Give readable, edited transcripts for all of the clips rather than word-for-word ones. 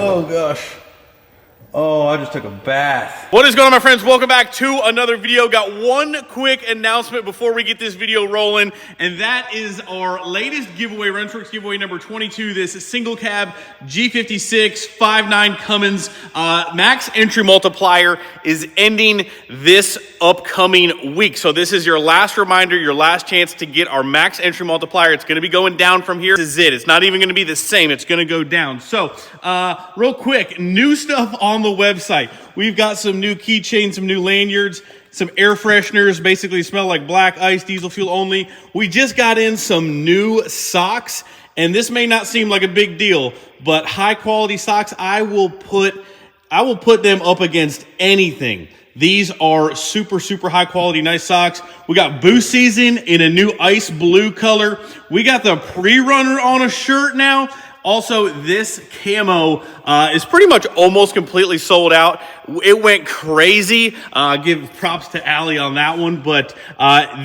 Oh gosh. Oh, I just took a bath. What is going on, my friends? Welcome back to another video. Got one quick announcement before we get this video rolling, and that is our latest giveaway, Runtrix giveaway number 22. This single cab G56 5.9 Cummins max entry multiplier is ending this upcoming week. So this is your last reminder, your last chance to get our max entry multiplier. It's going to be going down from here. This is it. It's not even going to be the same. It's going to go down. So real quick, new stuff on the website. We've got some new keychains, some new lanyards, some air fresheners, basically smell like black ice, diesel fuel only. We just got in some new socks, and this may not seem like a big deal, but high quality socks, I will put them up against anything. These are super, super high quality, nice socks. We got boost season in a new ice blue color. We got the pre-runner on a shirt now. Also, this camo is pretty much almost completely sold out. It went crazy. Give props to Allie on that one, but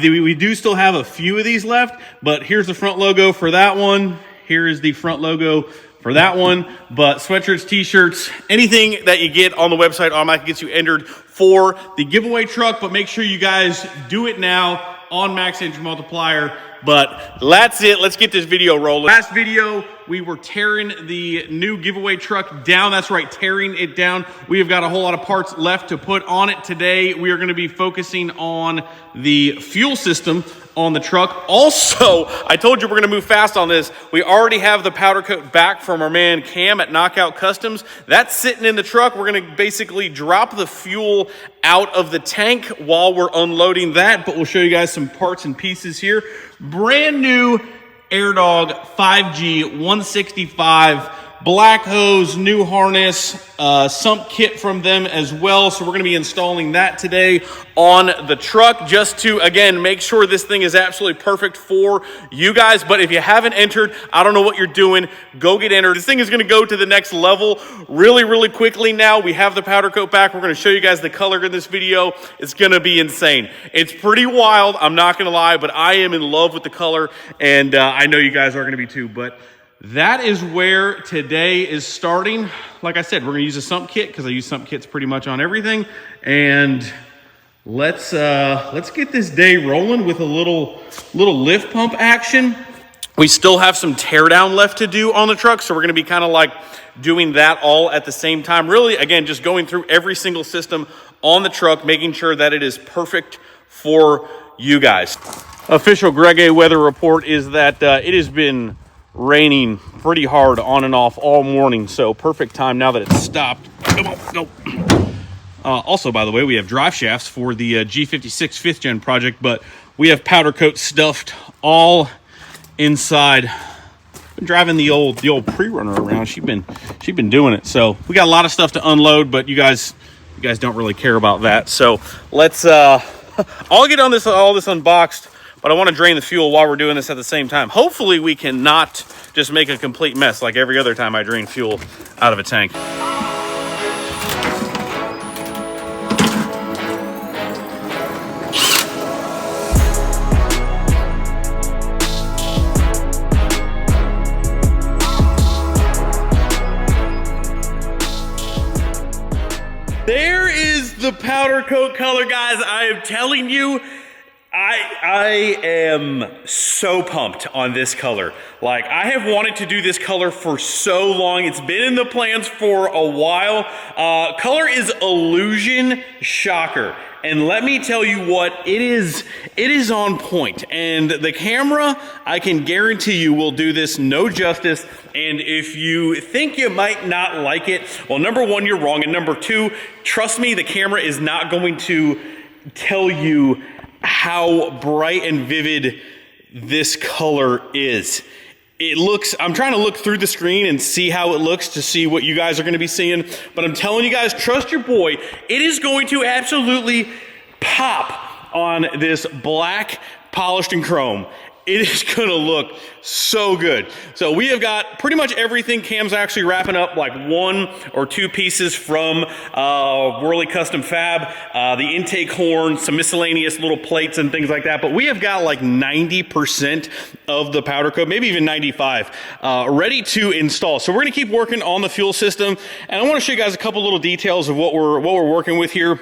we do still have a few of these left. But here's the front logo for that one. Here is the front logo for that one. But sweatshirts, t-shirts, anything that you get on the website automatically gets you entered for the giveaway truck. But make sure you guys do it now on Max Entry Multiplier. But that's it. Let's get this video rolling. Last video, we were tearing the new giveaway truck down. That's right, tearing it down. We have got a whole lot of parts left to put on it today. We are going to be focusing on the fuel system on the truck. Also, I told you we're going to move fast on this. We already have the powder coat back from our man Cam at Knockout Customs. That's sitting in the truck. We're going to basically drop the fuel out of the tank while we're unloading that, but we'll show you guys some parts and pieces here. Brand new AirDog 5G 165, black hose, new harness, sump kit from them as well. So we're going to be installing that today on the truck just to, again, make sure this thing is absolutely perfect for you guys. But if you haven't entered, I don't know what you're doing, go get entered. This thing is going to go to the next level really, really quickly now. We have the powder coat back. We're going to show you guys the color in this video. It's going to be insane. It's pretty wild, I'm not going to lie, but I am in love with the color, and I know you guys are going to be too. But that is where today is starting. Like I said, we're going to use a sump kit because I use sump kits pretty much on everything. And let's get this day rolling with a little lift pump action. We still have some teardown left to do on the truck, so we're going to be kind of like doing that all at the same time. Really, again, just going through every single system on the truck, making sure that it is perfect for you guys. Official Greg A weather report is that it has been raining pretty hard on and off all morning, so perfect time now that it's stopped. Come on, go. Also, by the way, we have drive shafts for the G56 5th gen project, but we have powder coat stuffed all inside. Been driving the old pre-runner around. She's been doing it, so we got a lot of stuff to unload, but you guys don't really care about that. So let's I'll get on this all this unboxed. But I want to drain the fuel while we're doing this at the same time. Hopefully we can not just make a complete mess like every other time I drain fuel out of a tank. There is the powder coat color, guys. I am telling you, I am so pumped on this color. Like, I have wanted to do this color for so long. It's been in the plans for a while. Color is Illusion Shocker. And let me tell you what, it is on point. And the camera, I can guarantee you, will do this no justice. And if you think you might not like it, well, number one, you're wrong. And number two, trust me, the camera is not going to tell you how bright and vivid this color is. It looks, I'm trying to look through the screen and see how it looks to see what you guys are going to be seeing, but I'm telling you guys, trust your boy, it is going to absolutely pop on this black polished and chrome. it is gonna look so good. So we have got pretty much everything. Cam's actually wrapping up like 1 or 2 pieces from Whirly Custom Fab, the intake horn, some miscellaneous little plates and things like that. But we have got like 90% of the powder coat, maybe even 95, ready to install. So we're gonna keep working on the fuel system, and I wanna show you guys a couple little details of what we're working with here.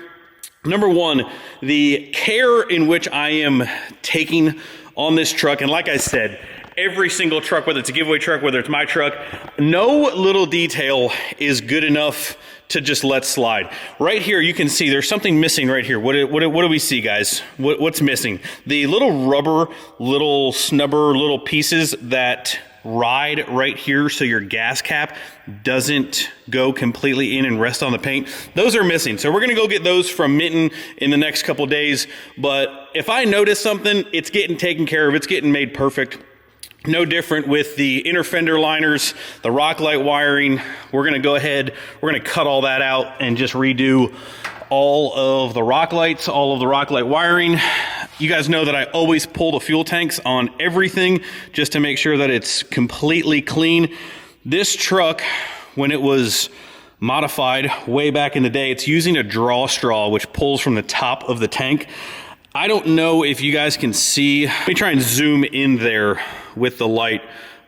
Number one, the care in which I am taking on this truck, and like I said, every single truck, whether it's a giveaway truck, whether it's my truck, no little detail is good enough to just let slide. Right here, you can see there's something missing right here. What do we see, guys? What's missing? The little rubber, little snubber, little pieces that ride right here so your gas cap doesn't go completely in and rest on the paint. Those are missing. So we're gonna go get those from Minton in the next couple days. But if I notice something, it's getting taken care of. It's getting made perfect. No different with the inner fender liners, the rock light wiring. We're gonna go ahead, we're gonna cut all that out and just redo all of the rock lights, all of the rock light wiring. You guys know that I always pull the fuel tanks on everything just to make sure that it's completely clean. This truck, when it was modified way back in the day, it's using a draw straw which pulls from the top of the tank. I don't know if you guys can see. Let me try and zoom in there with the light,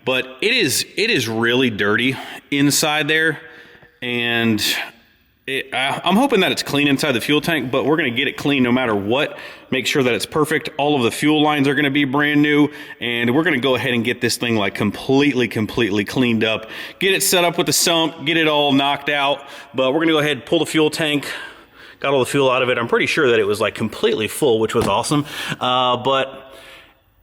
but it is really dirty inside there, and I'm hoping that it's clean inside the fuel tank, but we're gonna get it clean no matter what. Make sure that it's perfect. All of the fuel lines are gonna be brand new, and we're gonna go ahead and get this thing like completely cleaned up. Get it set up with the sump, get it all knocked out, but we're gonna go ahead and pull the fuel tank. Got all the fuel out of it. I'm pretty sure that it was like completely full, which was awesome. But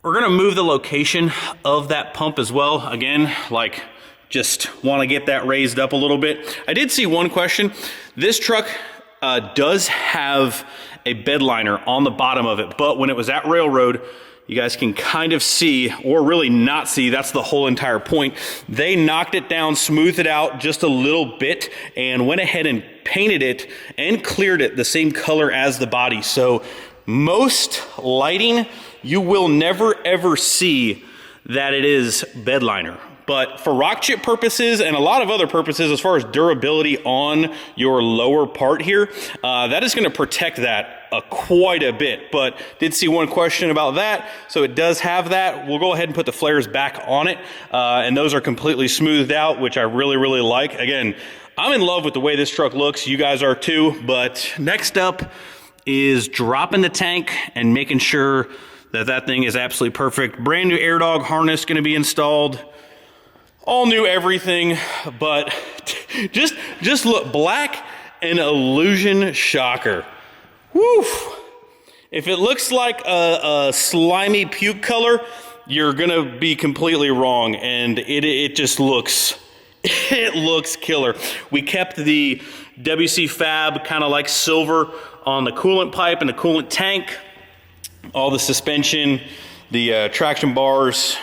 we're gonna move the location of that pump as well. Again, like, just want to get that raised up a little bit. I did see one question. This truck does have a bed liner on the bottom of it, but when it was at railroad, you guys can kind of see, or really not see, that's the whole entire point. They knocked it down, smoothed it out just a little bit, and went ahead and painted it and cleared it the same color as the body. So most lighting, you will never ever see that it is bed liner. But for rock chip purposes and a lot of other purposes, as far as durability on your lower part here, that is gonna protect that quite a bit. But did see one question about that, so it does have that. We'll go ahead and put the flares back on it, and those are completely smoothed out, which I really like. Again, I'm in love with the way this truck looks. You guys are too. But next up is dropping the tank and making sure that that thing is absolutely perfect. Brand new air dog harness gonna be installed. All new everything, but just look, black and illusion shocker. Woo! If it looks like a slimy puke color, you're gonna be completely wrong, and it just looks, it looks killer. We kept the WC Fab kind of like silver on the coolant pipe and the coolant tank, all the suspension, the traction bars,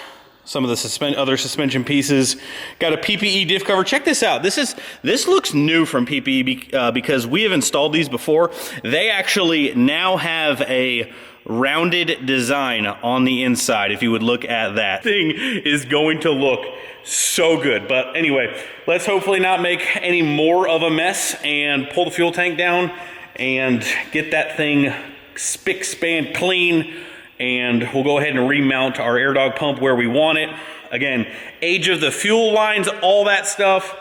some of the other suspension pieces. Got a PPE diff cover. Check this out. This looks new from PPE because we have installed these before. They actually now have a rounded design on the inside. If you would look at that, thing is going to look so good. But anyway, let's hopefully not make any more of a mess and pull the fuel tank down and get that thing spick span clean. And we'll go ahead and remount our air dog pump where we want it. Again, age of the fuel lines, all that stuff.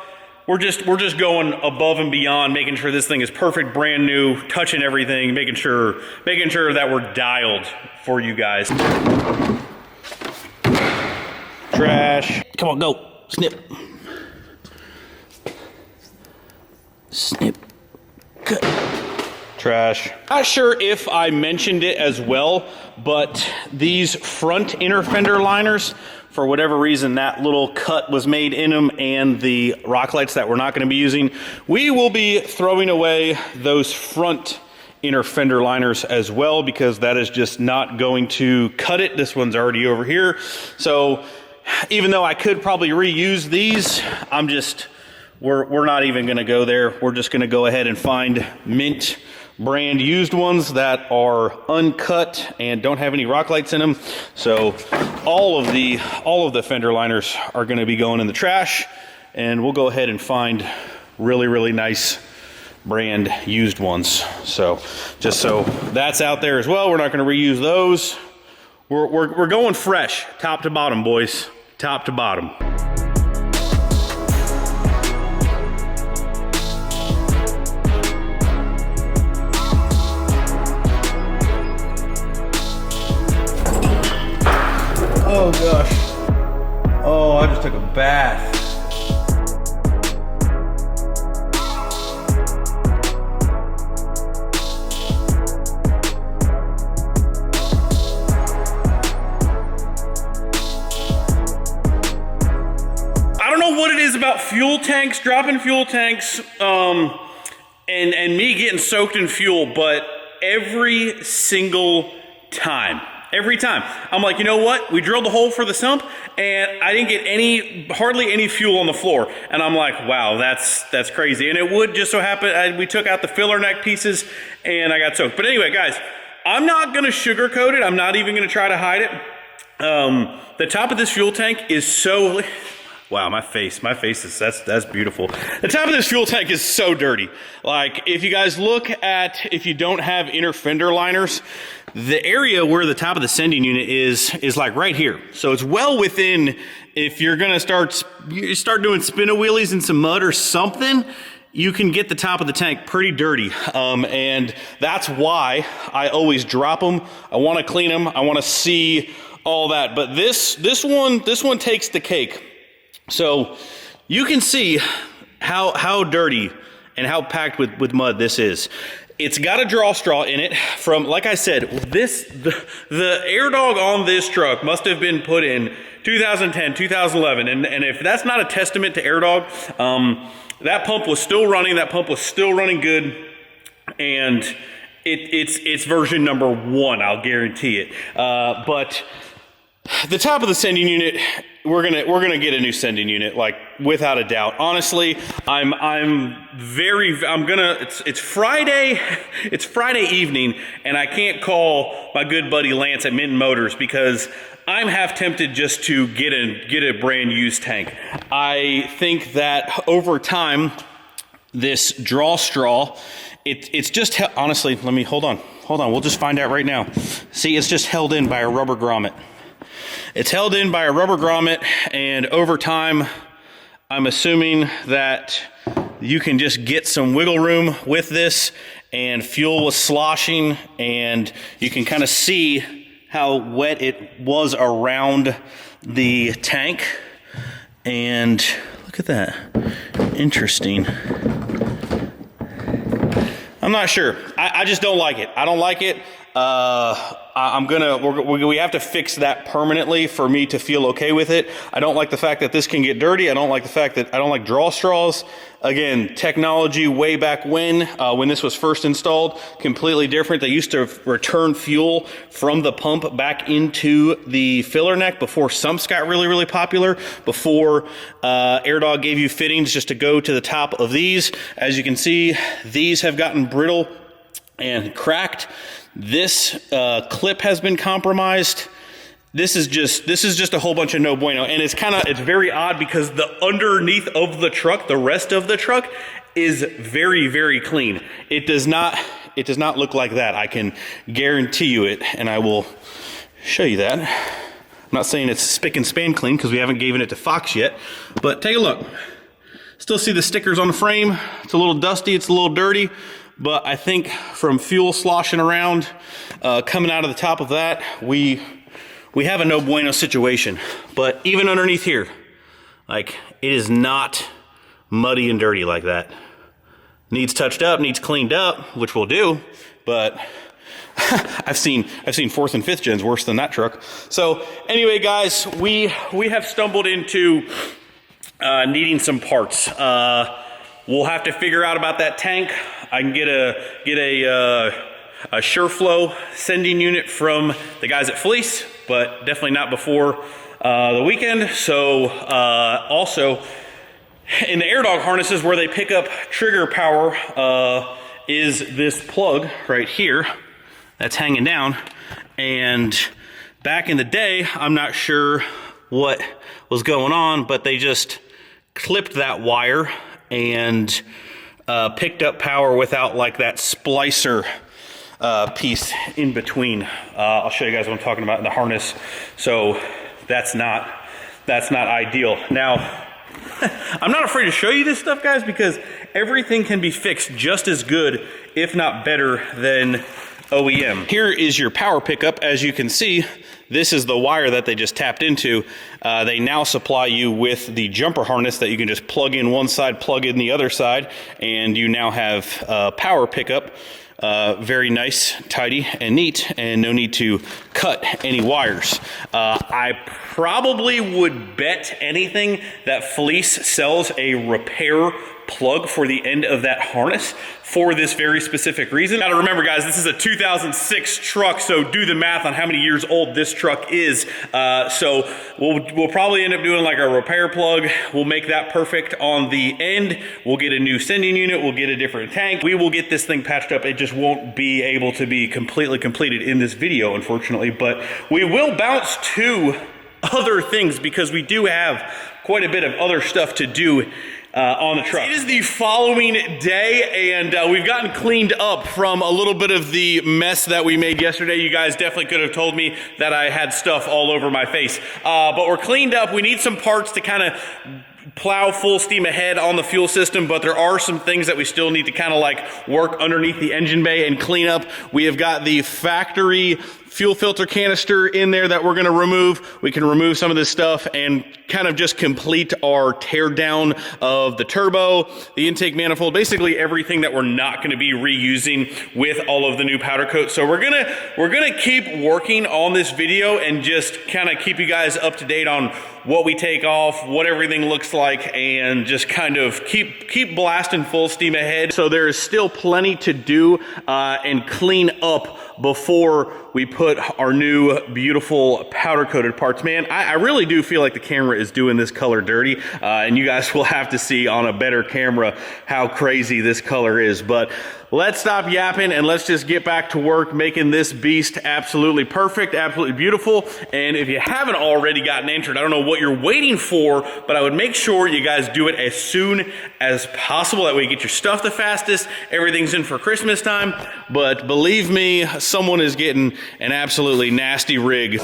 We're just going above and beyond, making sure this thing is perfect, brand new, touching everything, making sure that we're dialed for you guys. Trash. Come on, go. Snip. Snip. Good. Trash. Not sure if I mentioned it as well, but these front inner fender liners, for whatever reason, that little cut was made in them, and the rock lights that we're not going to be using, we will be throwing away those front inner fender liners as well, because that is just not going to cut it. This one's already over here. So even though I could probably reuse these, we're not even going to go there. We're just going to go ahead and find mint brand used ones that are uncut and don't have any rock lights in them. So all of the fender liners are going to be going in the trash, and we'll go ahead and find really nice brand used ones. So just so that's out there as well, we're not going to reuse those. We're going fresh, top to bottom, boys, top to bottom. Oh gosh. Oh, I just took a bath. I don't know what it is about fuel tanks, dropping fuel tanks, and me getting soaked in fuel, but every single time, I'm like, you know what? We drilled the hole for the sump, and I didn't get hardly any fuel on the floor. And I'm like, wow, that's crazy. And it would just so happen, we took out the filler neck pieces, and I got soaked. But anyway, guys, I'm not gonna sugarcoat it. I'm not even gonna try to hide it. The top of this fuel tank is so, wow, my face is, that's beautiful. The top of this fuel tank is so dirty. Like, if you guys look at, if you don't have inner fender liners, the area where the top of the sending unit is like right here. So it's well within, if you're gonna start doing spinner wheelies in some mud or something, you can get the top of the tank pretty dirty. And that's why I always drop them. I wanna clean them, I wanna see all that. But this one takes the cake. So you can see how dirty and how packed with mud this is. It's got a draw straw in it from, like I said, the air dog on this truck must have been put in 2010, 2011. And if that's not a testament to air dog, that pump was still running. That pump was still running good. And it's version number 1, I'll guarantee it. But the top of the sending unit, we're gonna get a new sending unit, like, without a doubt. Honestly, it's Friday evening, and I can't call my good buddy Lance at Minton Motors because I'm half tempted just to get a brand used tank. I think that over time, this draw straw, it's just, honestly, let me, hold on, we'll just find out right now. See, it's just held in by a rubber grommet. It's held in by a rubber grommet, and over time, I'm assuming that you can just get some wiggle room with this, and fuel was sloshing, and you can kind of see how wet it was around the tank. And look at that. Interesting. I'm not sure. I just don't like it. I don't like it. We have to fix that permanently for me to feel okay with it. I don't like the fact that this can get dirty. I don't like the fact that I don't like draw straws. Again, technology way back when this was first installed, completely different. They used to return fuel from the pump back into the filler neck before sumps got really popular, before AirDog gave you fittings just to go to the top of these. As you can see, these have gotten brittle and cracked. This clip has been compromised. This is just a whole bunch of no bueno, and it's very odd because the underneath of the truck, the rest of the truck, is very clean. It does not look like that. I can guarantee you it, and I will show you that. I'm not saying it's spick and span clean because we haven't given it to Fox yet, but take a look. Still see the stickers on the frame. It's a little dusty, it's a little dirty, but I think from fuel sloshing around, coming out of the top of that, we have a no bueno situation. But even underneath here, like, it is not muddy and dirty like that. Needs touched up, needs cleaned up, which we'll do, but I've seen 4th and 5th gens worse than that truck. So anyway, guys, we have stumbled into needing some parts. We'll have to figure out about that tank. I can get a SureFlow sending unit from the guys at Fleece, but definitely not before the weekend. So also in the AirDog harnesses where they pick up trigger power is this plug right here that's hanging down. And back in the day, I'm not sure what was going on, but they just clipped that wire and picked up power without like that splicer piece in between. I'll show you guys what I'm talking about in the harness. So that's not ideal. Now, I'm not afraid to show you this stuff, guys, because everything can be fixed just as good, if not better, than OEM. Here is your power pickup. As you can see, this is the wire that they just tapped into. They now supply you with the jumper harness that you can just plug in one side, plug in the other side, and you now have a power pickup. Very nice, tidy, and neat, and no need to cut any wires. I probably would bet anything that Fleece sells a repair plug for the end of that harness for this very specific reason. Now to remember, guys, this is a 2006 truck, so do the math on how many years old this truck is. So we'll probably end up doing like a repair plug. We'll make that perfect on the end. We'll get a new sending unit. We'll get a different tank. We will get this thing patched up. It just won't be able to be completely completed in this video, unfortunately, but we will bounce to other things because we do have quite a bit of other stuff to do on the truck. It is the following day, and we've gotten cleaned up from a little bit of the mess that we made yesterday. You guys definitely could have told me that I had stuff all over my face. But we're cleaned up. We need some parts to kind of plow full steam ahead on the fuel system, but there are some things that we still need to kind of like work underneath the engine bay and clean up. We have got the factory fuel filter canister in there that we're going to remove. We can remove some of this stuff and kind of just complete our tear down of the turbo, the intake manifold, basically everything that we're not going to be reusing with all of the new powder coat. So we're gonna keep working on this video and just kind of keep you guys up to date on what we take off, what everything looks like, and just kind of keep blasting full steam ahead. So there is still plenty to do and clean up before we put our new beautiful powder coated parts. Man, I really do feel like the camera is doing this color dirty, and you guys will have to see on a better camera how crazy this color is. But let's stop yapping and let's just get back to work making this beast absolutely perfect, absolutely beautiful. And if you haven't already gotten entered, I don't know what you're waiting for, but I would make sure you guys do it as soon as possible. That way you get your stuff the fastest. Everything's in for Christmas time. But believe me, someone is getting an absolutely nasty rig.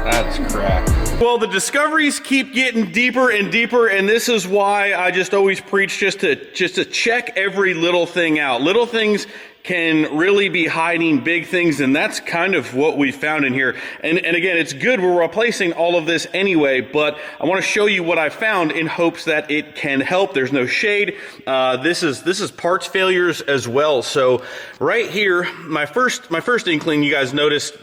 That's cracked. Well, the discoveries keep getting deeper and deeper, and this is why I just always preach just to check every little thing out. Little things can really be hiding big things, and that's kind of what we found in here. And again, it's good we're replacing all of this anyway, but I want to show you what I found in hopes that it can help. There's no shade. This is parts failures as well. So right here, my first inkling, you guys noticed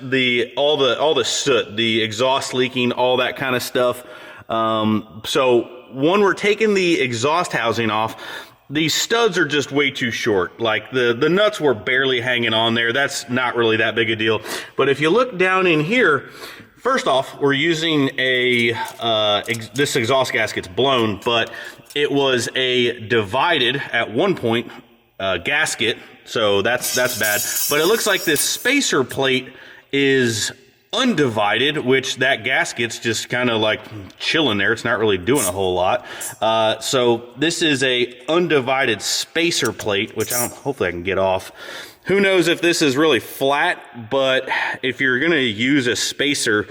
all the soot, the exhaust leaking, all that kind of stuff. So when we're taking the exhaust housing off, these studs are just way too short. Like the nuts were barely hanging on there. That's not really that big a deal. But if you look down in here, first off, we're using this exhaust gasket's blown, but it was a divided at one point gasket. So that's bad. But it looks like this spacer plate is undivided, which that gasket's just kind of like chilling there. It's not really doing a whole lot. So this is a undivided spacer plate, which hopefully I can get off. Who knows if this is really flat, but if you're going to use a spacer,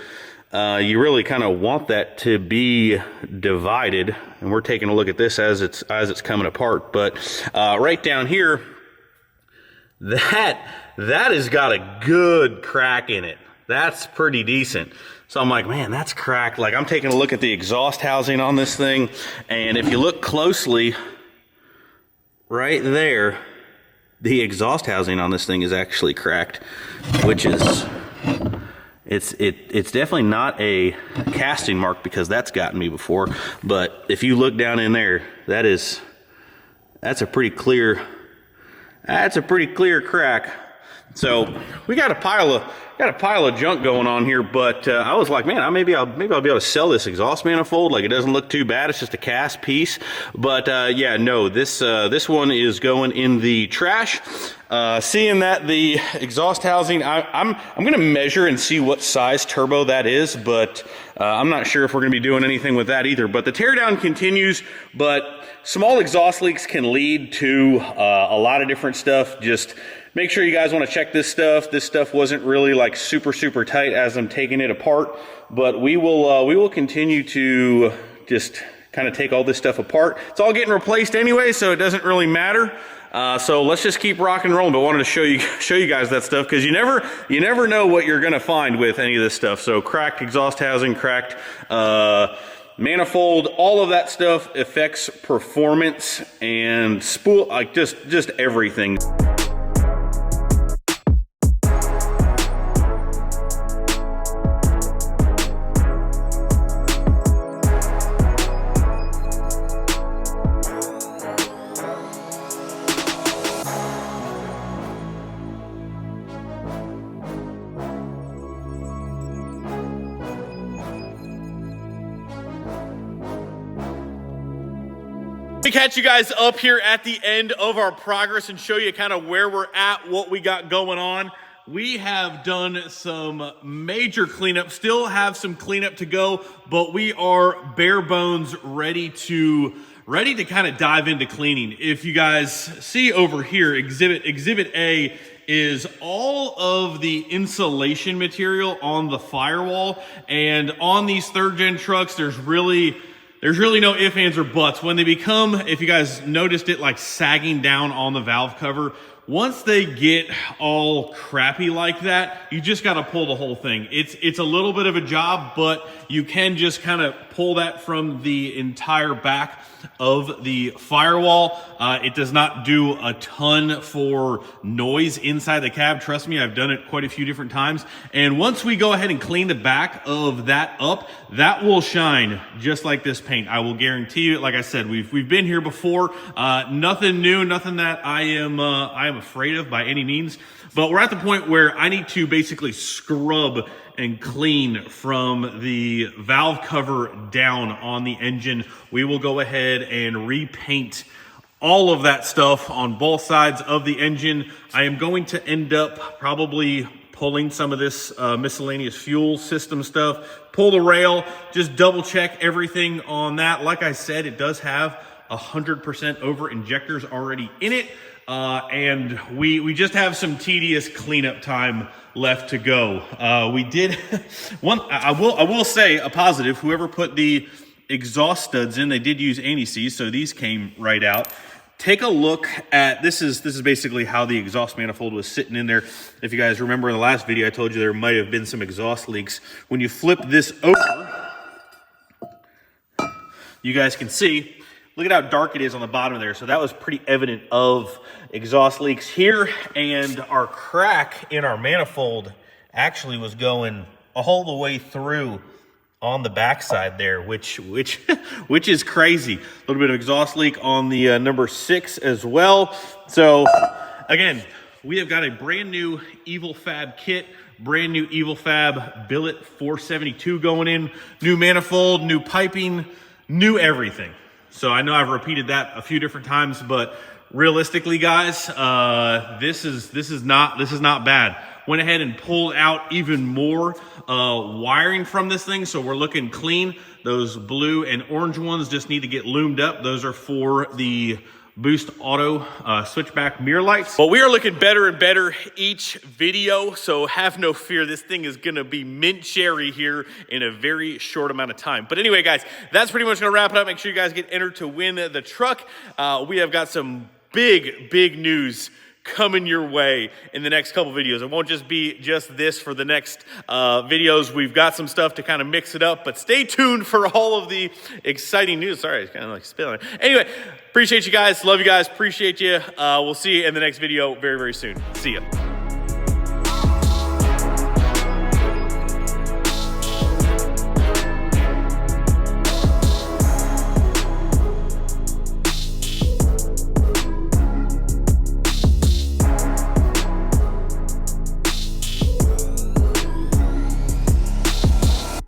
you really kind of want that to be divided. And we're taking a look at this as it's coming apart. But right down here, that has got a good crack in it. That's pretty decent. So I'm like, man, that's cracked. Like, I'm taking a look at the exhaust housing on this thing, and if you look closely, right there, the exhaust housing on this thing is actually cracked, which is, it's definitely not a casting mark because that's gotten me before. But if you look down in there, that's a pretty clear crack. So we got a pile of junk going on here, but I was like, man, maybe I'll be able to sell this exhaust manifold. Like, it doesn't look too bad. It's just a cast piece. But yeah, no, this one is going in the trash. Seeing that the exhaust housing, I'm gonna measure and see what size turbo that is, but I'm not sure if we're gonna be doing anything with that either. But the teardown continues, but small exhaust leaks can lead to a lot of different stuff. Just make sure you guys want to check this stuff. This stuff wasn't really like super tight as I'm taking it apart, but we will continue to just kind of take all this stuff apart. It's all getting replaced anyway, so it doesn't really matter. So let's just keep rock and rolling. But wanted to show you guys that stuff, because you never know what you're gonna find with any of this stuff. So cracked exhaust housing, cracked manifold, all of that stuff affects performance and spool, like just everything. To catch you guys up here at the end of our progress and show you kind of where we're at, what we got going on. We have done some major cleanup, still have some cleanup to go, but we are bare bones ready to kind of dive into cleaning. If you guys see over here, exhibit A is all of the insulation material on the firewall, and on these 3rd gen trucks, there's really no ifs, ands, or buts. When they become, if you guys noticed it, like sagging down on the valve cover, once they get all crappy like that, you just got to pull the whole thing. It's a little bit of a job, but you can just kind of pull that from the entire back of the firewall. It does not do a ton for noise inside the cab. Trust me, I've done it quite a few different times. And once we go ahead and clean the back of that up, that will shine just like this paint. I will guarantee you. Like I said, we've been here before. Nothing new, nothing that I am afraid of by any means. But we're at the point where I need to basically scrub and clean from the valve cover down on the engine. We will go ahead and repaint all of that stuff on both sides of the engine. I am going to end up probably pulling some of this miscellaneous fuel system stuff, pull the rail, just double check everything on that. Like I said, it does have 100% over injectors already in it. And we just have some tedious cleanup time left to go. We did I will say a positive. Whoever put the exhaust studs in, they did use anti-seize, so these came right out. Take a look at this is basically how the exhaust manifold was sitting in there. If you guys remember in the last video, I told you there might have been some exhaust leaks. When you flip this over, you guys can see, look at how dark it is on the bottom there. So that was pretty evident of exhaust leaks here. And our crack in our manifold actually was going all the way through on the backside there, which is crazy. A little bit of exhaust leak on the number 6 as well. So again, we have got a brand new Evil Fab kit, brand new Evil Fab billet 472 going in, new manifold, new piping, new everything. So I know I've repeated that a few different times, but realistically, guys, this is not bad. Went ahead and pulled out even more wiring from this thing, so we're looking clean. Those blue and orange ones just need to get loomed up. Those are for the Boost Auto switchback mirror lights. But we are looking better and better each video, so have no fear. This thing is gonna be mint cherry here in a very short amount of time. But anyway, guys, that's pretty much gonna wrap it up. Make sure you guys get entered to win the truck. We have got some big news coming your way in the next couple videos. It won't just be just this for the next videos. We've got some stuff to kind of mix it up, but stay tuned for all of the exciting news. Sorry, it's kind of like spilling. Anyway, appreciate you guys. Love you guys. Appreciate you. We'll see you in the next video very, very soon. See ya.